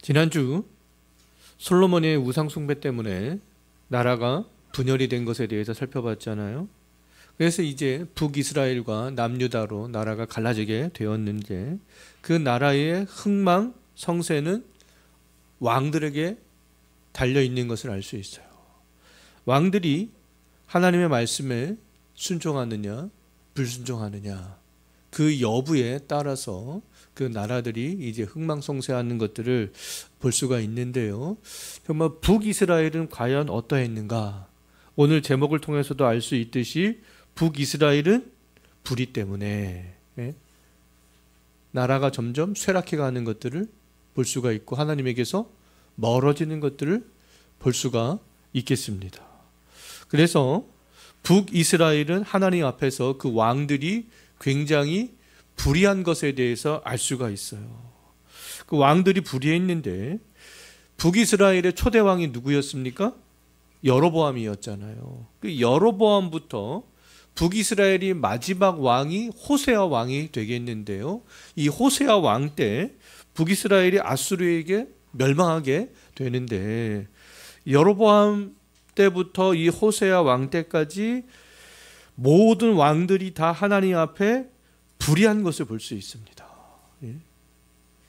지난주 솔로몬의 우상 숭배 때문에 나라가 분열이 된 것에 대해서 살펴봤잖아요. 그래서 이제 북이스라엘과 남유다로 나라가 갈라지게 되었는데 그 나라의 흥망 성쇠는 왕들에게 달려있는 것을 알 수 있어요. 왕들이 하나님의 말씀에 순종하느냐 불순종하느냐 그 여부에 따라서 그 나라들이 이제 흥망성쇠하는 것들을 볼 수가 있는데요. 정말 북이스라엘은 과연 어떠했는가? 오늘 제목을 통해서도 알 수 있듯이 북이스라엘은 불의 때문에 나라가 점점 쇠락해가는 것들을 볼 수가 있고 하나님에게서 멀어지는 것들을 볼 수가 있겠습니다. 그래서 북이스라엘은 하나님 앞에서 그 왕들이 굉장히 불의한 것에 대해서 알 수가 있어요. 그 왕들이 불의했는데 북이스라엘의 초대 왕이 누구였습니까? 여로보암이었잖아요. 그 여로보암부터 북이스라엘이 마지막 왕이 호세아 왕이 되겠는데요. 이 호세아 왕 때 북이스라엘이 아수르에게 멸망하게 되는데 여로보암 때부터 이 호세아 왕 때까지 모든 왕들이 다 하나님 앞에 불의한 것을 볼 수 있습니다.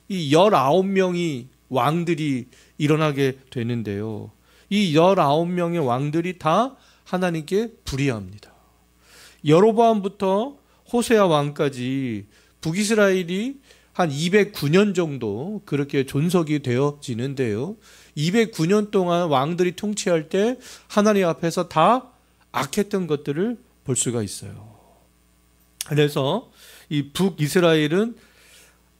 이 19명이 왕들이 일어나게 되는데요. 이 19명의 왕들이 다 하나님께 불의합니다. 여로보암부터 호세아 왕까지 북이스라엘이 한 209년 정도 그렇게 존속이 되어지는데요. 209년 동안 왕들이 통치할 때 하나님 앞에서 다 악했던 것들을 볼 수가 있어요. 그래서 이 북이스라엘은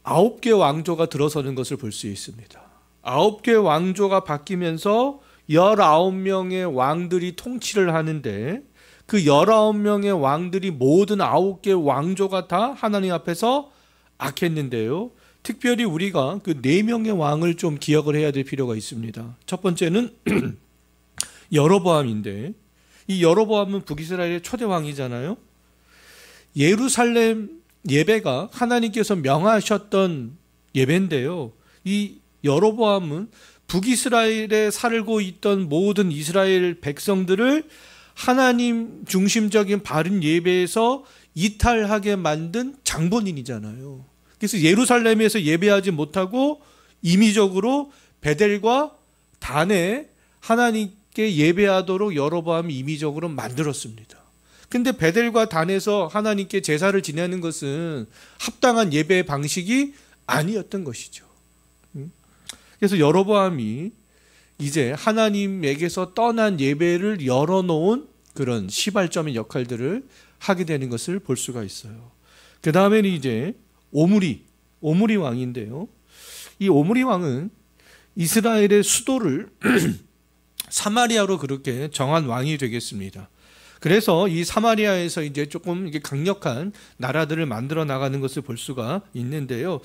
9개 왕조가 들어서는 것을 볼 수 있습니다. 9개 왕조가 바뀌면서 19명의 왕들이 통치를 하는데 그 19명의 왕들이 모든 9개 왕조가 다 하나님 앞에서 악했는데요. 특별히 우리가 그 4명의 왕을 좀 기억을 해야 될 필요가 있습니다. 첫 번째는 여로보암인데 이 여로보암은 북이스라엘의 초대 왕이잖아요. 예루살렘 예배가 하나님께서 명하셨던 예배인데요. 이 여로보암은 북이스라엘에 살고 있던 모든 이스라엘 백성들을 하나님 중심적인 바른 예배에서 이탈하게 만든 장본인이잖아요. 그래서 예루살렘에서 예배하지 못하고 임의적으로 베델과 단에 하나님께 예배하도록 여로보암이 임의적으로 만들었습니다. 근데 베델과 단에서 하나님께 제사를 지내는 것은 합당한 예배 방식이 아니었던 것이죠. 그래서 여로보암이 이제 하나님에게서 떠난 예배를 열어놓은 그런 시발점의 역할들을 하게 되는 것을 볼 수가 있어요. 그 다음에는 이제 오므리 왕인데요. 이 오므리 왕은 이스라엘의 수도를 사마리아로 그렇게 정한 왕이 되겠습니다. 그래서 이 사마리아에서 이제 조금 이게 강력한 나라들을 만들어 나가는 것을 볼 수가 있는데요.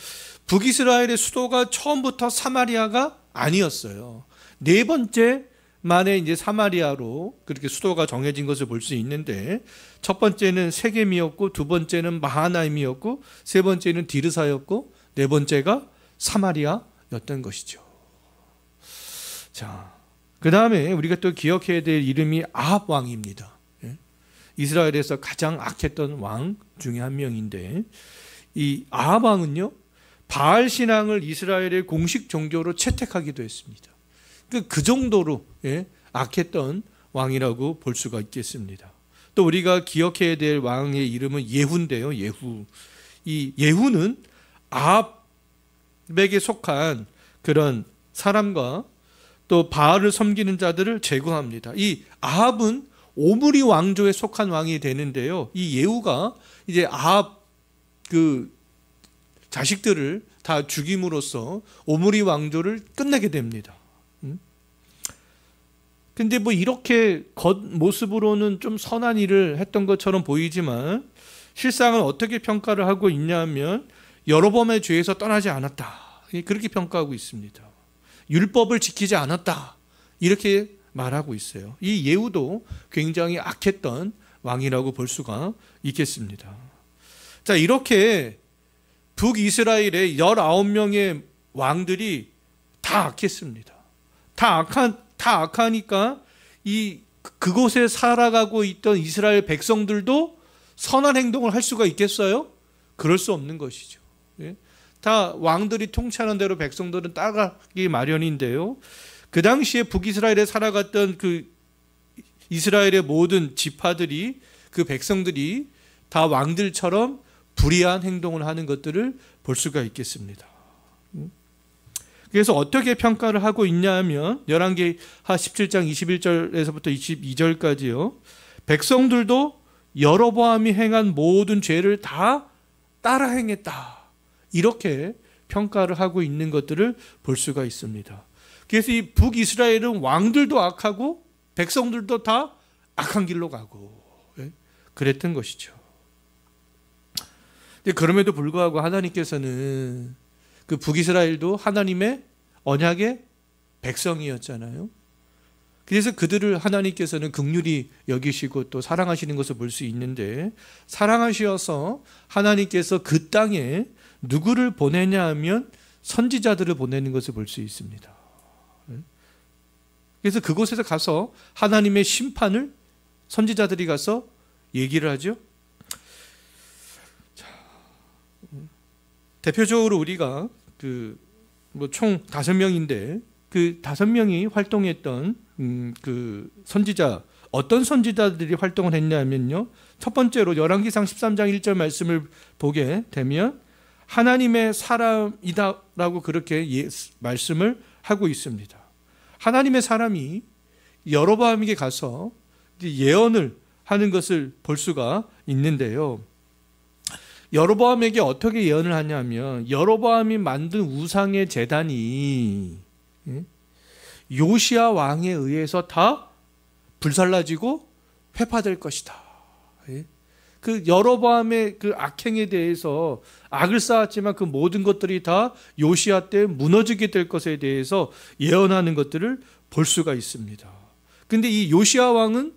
북이스라엘의 수도가 처음부터 사마리아가 아니었어요. 4번째 만에 이제 사마리아로 그렇게 수도가 정해진 것을 볼 수 있는데 첫 번째는 세겜이었고 두 번째는 마하나임이었고 세 번째는 디르사였고 네 번째가 사마리아였던 것이죠. 자, 그 다음에 우리가 또 기억해야 될 이름이 아합 왕입니다. 이스라엘에서 가장 악했던 왕 중에 한 명인데 이 아합 왕은요 바알 신앙을 이스라엘의 공식 종교로 채택하기도 했습니다. 그 정도로 악했던 왕이라고 볼 수가 있겠습니다. 또 우리가 기억해야 될 왕의 이름은 예후인데요. 예후. 이 예후는 아합에게 속한 그런 사람과 또 바알을 섬기는 자들을 제거합니다. 이 아합은 오므리 왕조에 속한 왕이 되는데요. 이 예후가 이제 아합 그 자식들을 다 죽임으로써 오므리 왕조를 끝내게 됩니다. 근데 뭐 이렇게 겉모습으로는 좀 선한 일을 했던 것처럼 보이지만 실상은 어떻게 평가를 하고 있냐면 여로보암의 죄에서 떠나지 않았다. 그렇게 평가하고 있습니다. 율법을 지키지 않았다. 이렇게 말하고 있어요. 이 예후도 굉장히 악했던 왕이라고 볼 수가 있겠습니다. 자, 이렇게 북이스라엘의 19명의 왕들이 다 악했습니다. 다 악하니까 그곳에 살아가고 있던 이스라엘 백성들도 선한 행동을 할 수가 있겠어요? 그럴 수 없는 것이죠. 예? 다 왕들이 통치하는 대로 백성들은 따라가기 마련인데요. 그 당시에 북이스라엘에 살아갔던 그 이스라엘의 모든 지파들이, 그 백성들이 다 왕들처럼 불의한 행동을 하는 것들을 볼 수가 있겠습니다. 그래서 어떻게 평가를 하고 있냐 하면 열왕기하 17장 21절에서부터 22절까지요. 백성들도 여로보암이 행한 모든 죄를 다 따라 행했다. 이렇게 평가를 하고 있는 것들을 볼 수가 있습니다. 그래서 이 북이스라엘은 왕들도 악하고 백성들도 다 악한 길로 가고 그랬던 것이죠. 그럼에도 불구하고 하나님께서는 그 북이스라엘도 하나님의 언약의 백성이었잖아요. 그래서 그들을 하나님께서는 긍휼히 여기시고 또 사랑하시는 것을 볼 수 있는데, 사랑하셔서 하나님께서 그 땅에 누구를 보내냐 하면 선지자들을 보내는 것을 볼 수 있습니다. 그래서 그곳에서 가서 하나님의 심판을 선지자들이 가서 얘기를 하죠. 대표적으로 우리가 총 5명인데 그 5명이 활동했던 그 선지자, 어떤 선지자들이 활동을 했냐면요. 첫 번째로 열왕기상 13장 1절 말씀을 보게 되면 하나님의 사람이다라고 그렇게 말씀을 하고 있습니다. 하나님의 사람이 여로보암에게 가서 예언을 하는 것을 볼 수가 있는데요. 여로보암에게 어떻게 예언을 하냐면, 여로보암이 만든 우상의 제단이 요시야 왕에 의해서 다 불살라지고 회파될 것이다. 그 여로보암의 그 악행에 대해서, 악을 쌓았지만 그 모든 것들이 다 요시야 때 무너지게 될 것에 대해서 예언하는 것들을 볼 수가 있습니다. 근데 이 요시야 왕은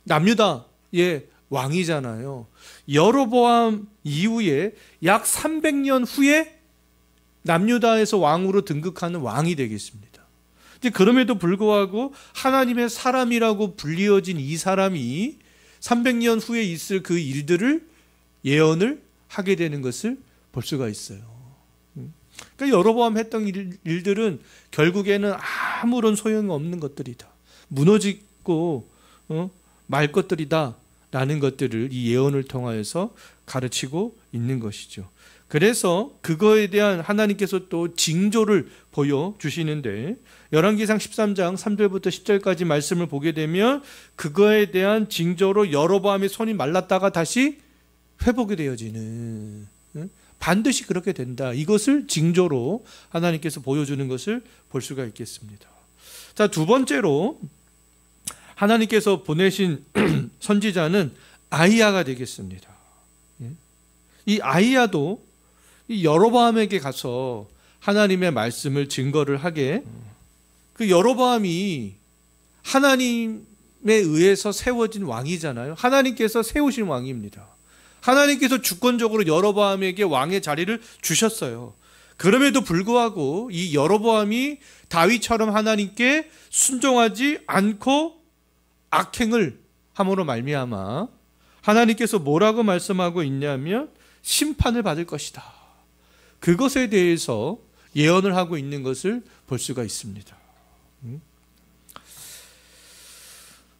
남유다의 왕이잖아요. 여로보암 이후에 약 300년 후에 남유다에서 왕으로 등극하는 왕이 되겠습니다. 그럼에도 불구하고 하나님의 사람이라고 불리어진 이 사람이 300년 후에 있을 그 일들을 예언을 하게 되는 것을 볼 수가 있어요. 그러니까 여로보암 했던 일들은 결국에는 아무런 소용없는 것들이다. 무너지고 말 것들이다 라는 것들을 이 예언을 통하여서 가르치고 있는 것이죠. 그래서 그거에 대한 하나님께서 또 징조를 보여주시는데, 열왕기상 13장 3절부터 10절까지 말씀을 보게 되면 그거에 대한 징조로 여로보암의 손이 말랐다가 다시 회복이 되어지는, 반드시 그렇게 된다. 이것을 징조로 하나님께서 보여주는 것을 볼 수가 있겠습니다. 자, 두 번째로 하나님께서 보내신 선지자는 아히야가 되겠습니다. 이 아히야도 이 여로보암에게 가서 하나님의 말씀을 증거를 하게, 그 여로보암이 하나님에 의해서 세워진 왕이잖아요. 하나님께서 세우신 왕입니다. 하나님께서 주권적으로 여로보암에게 왕의 자리를 주셨어요. 그럼에도 불구하고 이 여로보암이 다윗처럼 하나님께 순종하지 않고 악행을 함으로 말미암아 하나님께서 뭐라고 말씀하고 있냐면 심판을 받을 것이다. 그것에 대해서 예언을 하고 있는 것을 볼 수가 있습니다.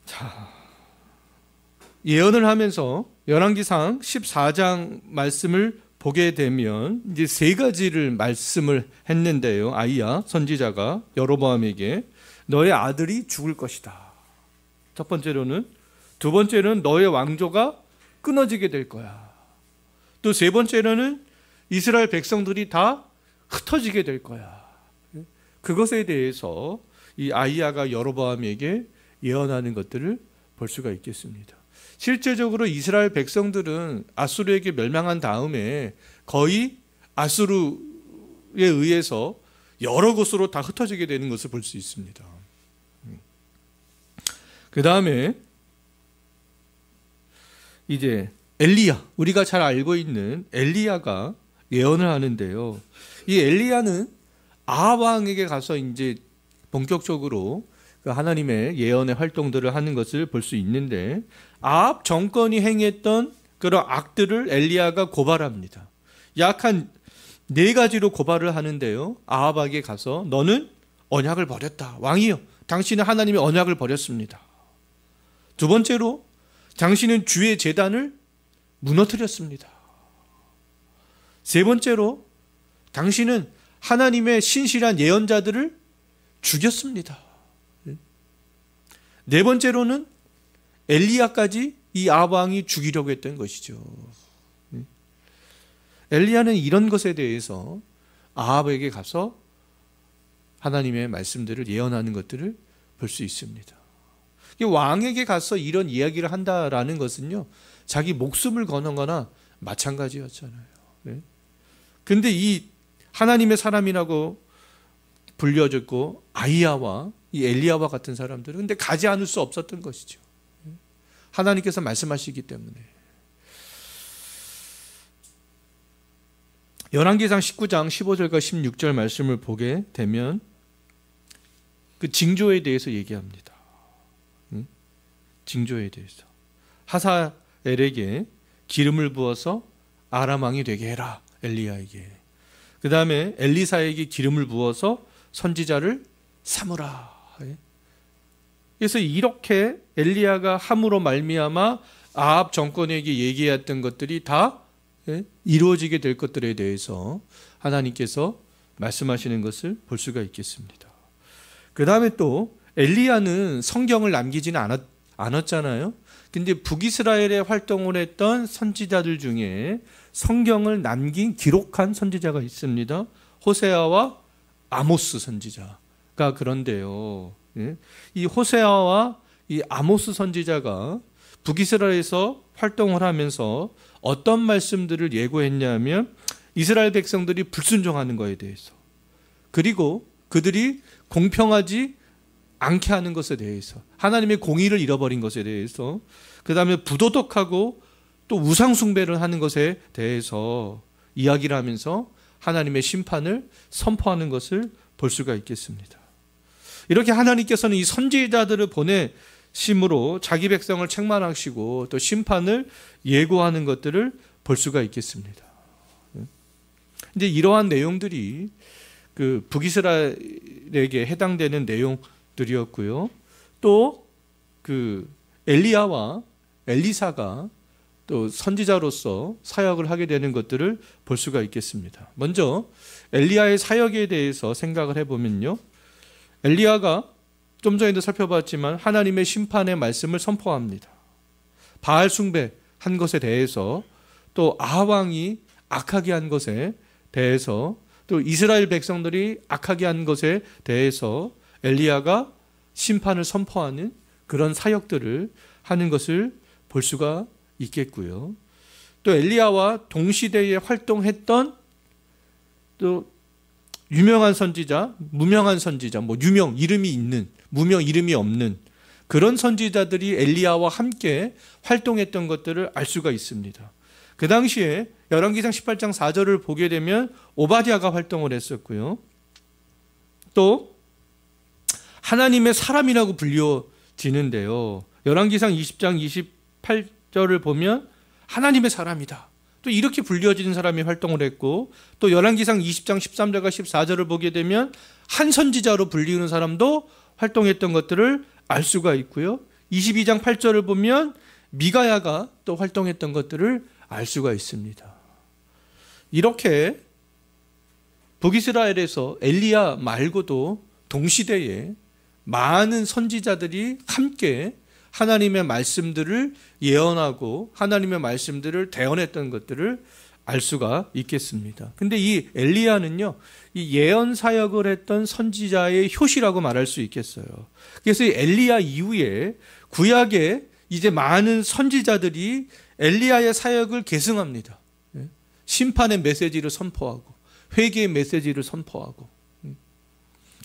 자, 예언을 하면서 열왕기상 14장 말씀을 보게 되면 이제 세 가지를 말씀을 했는데요. 아히야 선지자가 여로보암에게 너의 아들이 죽을 것이다. 첫 번째로는, 두 번째는 너의 왕조가 끊어지게 될 거야. 또 세 번째로는 이스라엘 백성들이 다 흩어지게 될 거야. 그것에 대해서 이 아히야가 여로보암에게 예언하는 것들을 볼 수가 있겠습니다. 실제적으로 이스라엘 백성들은 아수르에게 멸망한 다음에 거의 아수르에 의해서 여러 곳으로 다 흩어지게 되는 것을 볼 수 있습니다. 그 다음에 이제 엘리야, 우리가 잘 알고 있는 엘리야가 예언을 하는데요. 이 엘리야는 아합 왕에게 가서 이제 본격적으로 그 하나님의 예언의 활동들을 하는 것을 볼 수 있는데, 아합 정권이 행했던 그런 악들을 엘리야가 고발합니다. 약 한 4가지로 고발을 하는데요. 아합에게 가서 너는 언약을 버렸다. 왕이여, 당신은 하나님의 언약을 버렸습니다. 두 번째로 당신은 주의 제단을 무너뜨렸습니다. 세 번째로 당신은 하나님의 신실한 예언자들을 죽였습니다. 네 번째로는 엘리야까지 이 아합 왕이 죽이려고 했던 것이죠. 엘리야는 이런 것에 대해서 아합에게 가서 하나님의 말씀들을 예언하는 것들을 볼 수 있습니다. 왕에게 가서 이런 이야기를 한다라는 것은요, 자기 목숨을 거는 거나 마찬가지였잖아요. 근데 이 하나님의 사람이라고 불려졌고 아히야와 이 엘리야와 같은 사람들은 근데 가지 않을 수 없었던 것이죠. 하나님께서 말씀하시기 때문에. 열왕기상 19장 15절과 16절 말씀을 보게 되면 그 징조에 대해서 얘기합니다. 징조에 대해서. 하사엘에게 기름을 부어서 아람 왕이 되게 해라. 엘리야에게. 그 다음에 엘리사에게 기름을 부어서 선지자를 삼으라. 그래서 이렇게 엘리야가 함으로 말미암아 아합 정권에게 얘기했던 것들이 다 이루어지게 될 것들에 대해서 하나님께서 말씀하시는 것을 볼 수가 있겠습니다. 그 다음에 또 엘리야는 성경을 남기지는 않았잖아요. 근데 북이스라엘에 활동을 했던 선지자들 중에 성경을 남긴 기록한 선지자가 있습니다. 호세아와 아모스 선지자가 그런데요. 이 호세아와 이 아모스 선지자가 북이스라엘에서 활동을 하면서 어떤 말씀들을 예고했냐면 이스라엘 백성들이 불순종하는 것에 대해서, 그리고 그들이 공평하지 않게 하는 것에 대해서, 하나님의 공의를 잃어버린 것에 대해서, 그 다음에 부도덕하고 또 우상숭배를 하는 것에 대해서 이야기를 하면서 하나님의 심판을 선포하는 것을 볼 수가 있겠습니다. 이렇게 하나님께서는 이 선지자들을 보내심으로 자기 백성을 책망하시고 또 심판을 예고하는 것들을 볼 수가 있겠습니다. 이제 이러한 내용들이 그 북이스라엘에게 해당되는 내용들이었고요. 또 그 엘리야와 엘리사가 또 선지자로서 사역을 하게 되는 것들을 볼 수가 있겠습니다. 먼저 엘리야의 사역에 대해서 생각을 해보면요, 엘리야가 좀 전에도 살펴봤지만 하나님의 심판의 말씀을 선포합니다. 바알 숭배한 것에 대해서, 또 아합 왕이 악하게 한 것에 대해서, 또 이스라엘 백성들이 악하게 한 것에 대해서 엘리야가 심판을 선포하는 그런 사역들을 하는 것을 볼 수가 있겠고요. 또 엘리야와 동시대에 활동했던 또 유명한 선지자, 무명한 선지자, 유명 이름이 있는, 무명 이름이 없는 그런 선지자들이 엘리야와 함께 활동했던 것들을 알 수가 있습니다. 그 당시에 열왕기상 18장 4절을 보게 되면 오바댜가 활동을 했었고요. 또 하나님의 사람이라고 불려지는데요, 열왕기상 20장 28절을 보면 하나님의 사람이다, 또 이렇게 불려지는 사람이 활동을 했고, 또 열왕기상 20장 13절과 14절을 보게 되면 한 선지자로 불리는 사람도 활동했던 것들을 알 수가 있고요. 22장 8절을 보면 미가야가 또 활동했던 것들을 알 수가 있습니다. 이렇게 북이스라엘에서 엘리야 말고도 동시대에 많은 선지자들이 함께 하나님의 말씀들을 예언하고 하나님의 말씀들을 대언했던 것들을 알 수가 있겠습니다. 근데 이 엘리야는요, 이 예언 사역을 했던 선지자의 효시라고 말할 수 있겠어요. 그래서 이 엘리야 이후에 구약에 이제 많은 선지자들이 엘리야의 사역을 계승합니다. 심판의 메시지를 선포하고 회개의 메시지를 선포하고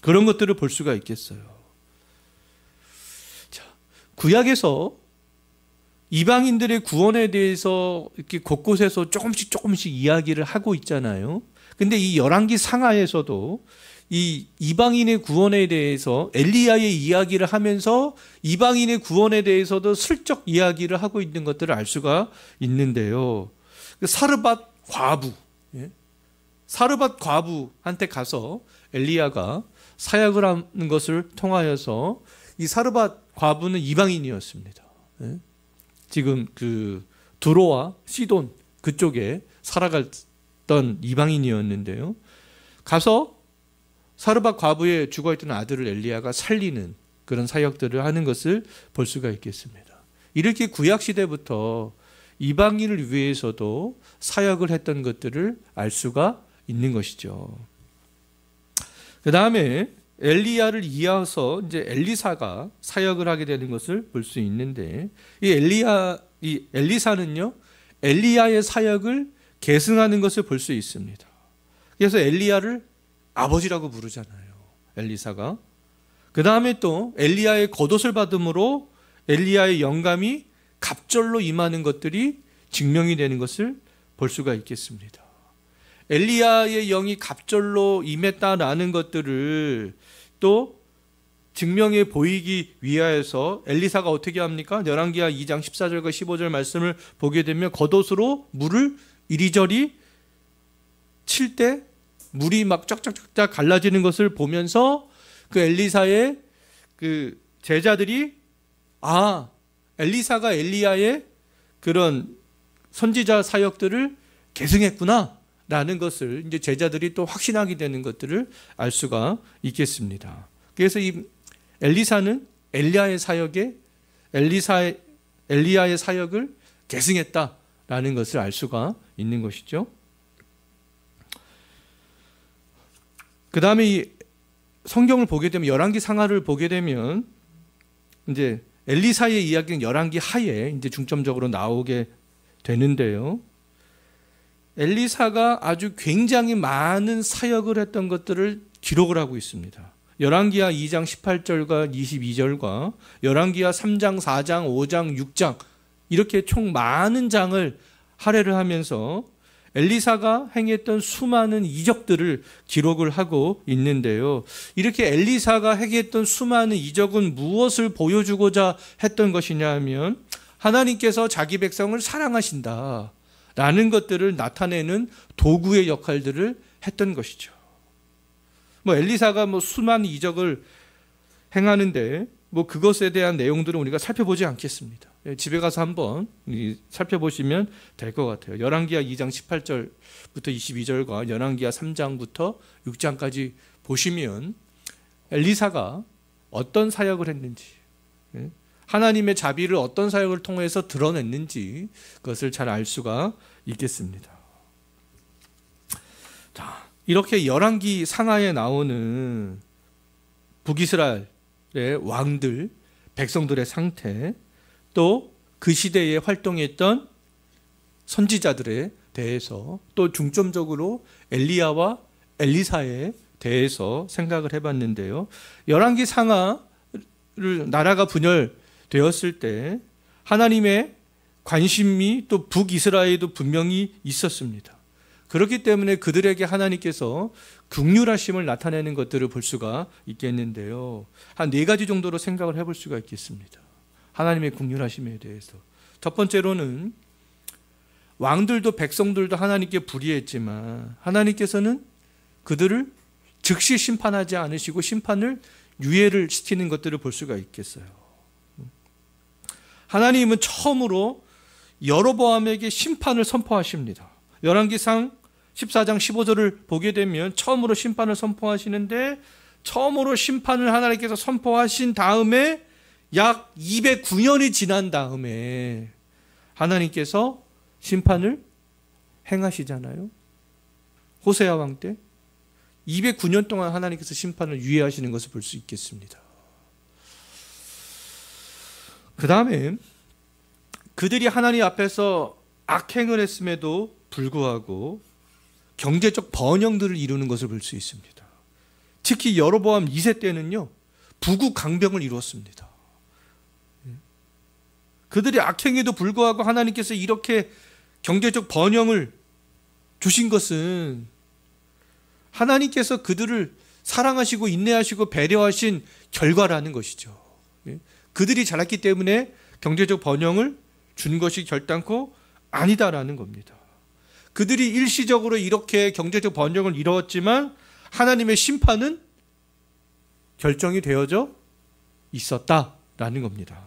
그런 것들을 볼 수가 있겠어요. 구약에서 이방인들의 구원에 대해서 이렇게 곳곳에서 조금씩 이야기를 하고 있잖아요. 근데 이 열왕기 상하에서도 이 이방인의 구원에 대해서 엘리야의 이야기를 하면서 이방인의 구원에 대해서도 슬쩍 이야기를 하고 있는 것들을 알 수가 있는데요. 사르밧 과부, 사르밧 과부한테 가서 엘리야가 사역을 하는 것을 통하여서 이 사르밧 과부는 이방인이었습니다. 지금 그 두로와 시돈 그쪽에 살아갔던 이방인이었는데요. 가서 사르밧 과부의 죽어있던 아들을 엘리야가 살리는 그런 사역들을 하는 것을 볼 수가 있겠습니다. 이렇게 구약시대부터 이방인을 위해서도 사역을 했던 것들을 알 수가 있는 것이죠. 그 다음에 엘리야를 이어서 이제 엘리사가 사역을 하게 되는 것을 볼 수 있는데, 이 엘리사는요, 엘리야의 사역을 계승하는 것을 볼 수 있습니다. 그래서 엘리야를 아버지라고 부르잖아요, 엘리사가. 그 다음에 또 엘리야의 겉옷을 받음으로 엘리야의 영감이 갑절로 임하는 것들이 증명이 되는 것을 볼 수가 있겠습니다. 엘리야의 영이 갑절로 임했다라는 것들을 또 증명해 보이기 위하여서 엘리사가 어떻게 합니까? 열왕기하 2장 14절과 15절 말씀을 보게 되면 겉옷으로 물을 이리저리 칠 때 물이 막 쫙쫙쫙 갈라지는 것을 보면서 그 엘리사의 그 제자들이 엘리사가 엘리야의 그런 선지자 사역들을 계승했구나 라는 것을 이제 제자들이 또 확신하게 되는 것들을 알 수가 있겠습니다. 그래서 이 엘리사는 엘리야의 사역을 계승했다라는 것을 알 수가 있는 것이죠. 그 다음에 이 성경을 보게 되면 열왕기 상하를 보게 되면 이제 엘리사의 이야기는 열왕기 하에 이제 중점적으로 나오게 되는데요. 엘리사가 아주 굉장히 많은 사역을 했던 것들을 기록을 하고 있습니다. 열왕기하 2장 18절과 22절과 열왕기하 3장, 4장, 5장, 6장 이렇게 총 많은 장을 할애를 하면서 엘리사가 행했던 수많은 이적들을 기록을 하고 있는데요. 이렇게 엘리사가 행했던 수많은 이적은 무엇을 보여주고자 했던 것이냐 하면 하나님께서 자기 백성을 사랑하신다 라는 것들을 나타내는 도구의 역할들을 했던 것이죠. 엘리사가 수많은 이적을 행하는데 그것에 대한 내용들은 우리가 살펴보지 않겠습니다. 집에 가서 한번 살펴보시면 될 것 같아요. 열왕기하 2장 18절부터 22절과 열왕기하 3장부터 6장까지 보시면 엘리사가 어떤 사역을 했는지, 하나님의 자비를 어떤 사역을 통해서 드러냈는지 그것을 잘 알 수가 있겠습니다. 자, 이렇게 열왕기 상하에 나오는 북이스라엘의 왕들, 백성들의 상태, 또 그 시대에 활동했던 선지자들에 대해서, 또 중점적으로 엘리야와 엘리사에 대해서 생각을 해봤는데요. 열왕기 상하를 나라가 분열되었을 때 하나님의 관심이 또 북이스라엘에도 분명히 있었습니다. 그렇기 때문에 그들에게 하나님께서 긍휼하심을 나타내는 것들을 볼 수가 있겠는데요. 한 4가지 정도로 생각을 해볼 수가 있겠습니다. 하나님의 긍휼하심에 대해서. 첫 번째로는 왕들도 백성들도 하나님께 불의했지만 하나님께서는 그들을 즉시 심판하지 않으시고 심판을 유예를 시키는 것들을 볼 수가 있겠어요. 하나님은 처음으로 여로보암에게 심판을 선포하십니다. 열왕기상 14장 15절을 보게 되면 처음으로 심판을 선포하시는데, 처음으로 심판을 하나님께서 선포하신 다음에 약 209년이 지난 다음에 하나님께서 심판을 행하시잖아요. 호세아 왕 때 209년 동안 하나님께서 심판을 유예하시는 것을 볼 수 있겠습니다. 그 다음에 그들이 하나님 앞에서 악행을 했음에도 불구하고 경제적 번영들을 이루는 것을 볼 수 있습니다. 특히 여로보암 2세 때는요, 부국 강병을 이루었습니다. 그들이 악행에도 불구하고 하나님께서 이렇게 경제적 번영을 주신 것은 하나님께서 그들을 사랑하시고 인내하시고 배려하신 결과라는 것이죠. 그들이 잘났기 때문에 경제적 번영을 준 것이 결단코 아니다라는 겁니다. 그들이 일시적으로 이렇게 경제적 번영을 이루었지만 하나님의 심판은 결정이 되어져 있었다라는 겁니다.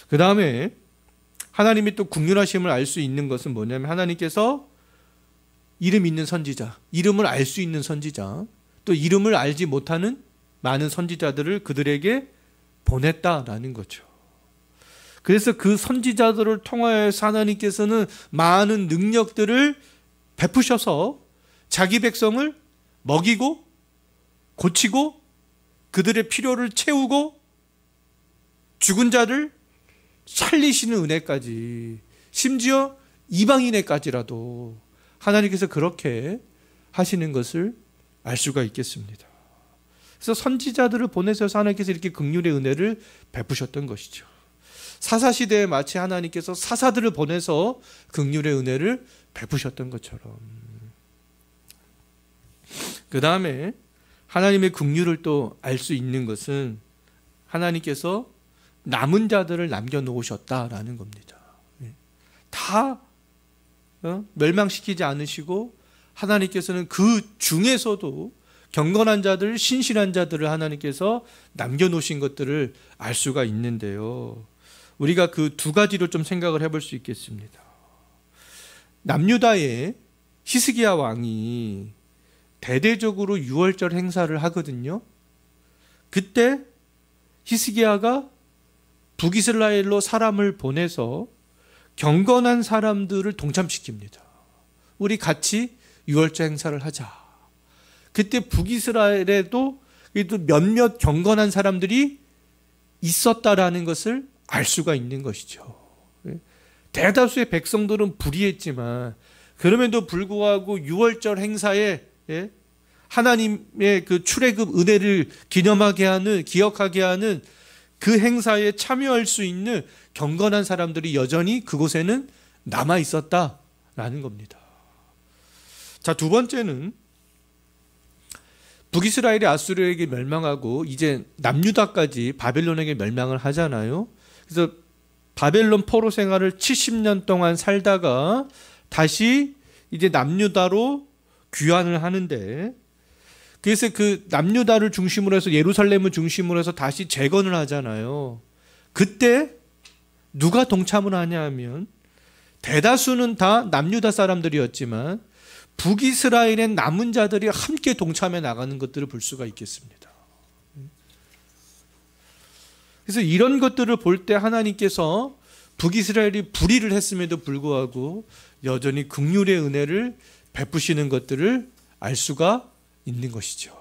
그 다음에 하나님이 또 긍휼하심을 알 수 있는 것은 뭐냐면 하나님께서 이름 있는 선지자, 이름을 알 수 있는 선지자, 또 이름을 알지 못하는 많은 선지자들을 그들에게 보냈다라는 거죠. 그래서 그 선지자들을 통하여서 하나님께서는 많은 능력들을 베푸셔서 자기 백성을 먹이고 고치고 그들의 필요를 채우고 죽은 자를 살리시는 은혜까지, 심지어 이방인에까지라도 하나님께서 그렇게 하시는 것을 알 수가 있겠습니다. 그래서 선지자들을 보내셔서 하나님께서 이렇게 긍휼의 은혜를 베푸셨던 것이죠. 사사시대에 마치 하나님께서 사사들을 보내서 긍휼의 은혜를 베푸셨던 것처럼. 그 다음에 하나님의 긍휼을 또 알 수 있는 것은 하나님께서 남은 자들을 남겨놓으셨다라는 겁니다. 다 멸망시키지 않으시고 하나님께서는 그 중에서도 경건한 자들, 신실한 자들을 하나님께서 남겨놓으신 것들을 알 수가 있는데요. 우리가 그 두 가지로 좀 생각을 해볼 수 있겠습니다. 남유다의 히스기야 왕이 대대적으로 유월절 행사를 하거든요. 그때 히스기야가 북이스라엘로 사람을 보내서 경건한 사람들을 동참시킵니다. 우리 같이 유월절 행사를 하자. 그때 북이스라엘에도 몇몇 경건한 사람들이 있었다라는 것을 알 수가 있는 것이죠. 대다수의 백성들은 불의했지만 그럼에도 불구하고 유월절 행사에 하나님의 그 출애굽 은혜를 기념하게 하는, 기억하게 하는 그 행사에 참여할 수 있는 경건한 사람들이 여전히 그곳에는 남아 있었다라는 겁니다. 자, 두 번째는 북이스라엘이 아수르에게 멸망하고 이제 남유다까지 바벨론에게 멸망을 하잖아요. 그래서 바벨론 포로 생활을 70년 동안 살다가 다시 이제 남유다로 귀환을 하는데, 그래서 그 남유다를 중심으로 해서 예루살렘을 중심으로 해서 다시 재건을 하잖아요. 그때 누가 동참을 하냐 하면 대다수는 다 남유다 사람들이었지만 북이스라엘의 남은 자들이 함께 동참해 나가는 것들을 볼 수가 있겠습니다. 그래서 이런 것들을 볼 때 하나님께서 북이스라엘이 불의를 했음에도 불구하고 여전히 긍휼의 은혜를 베푸시는 것들을 알 수가 있는 것이죠.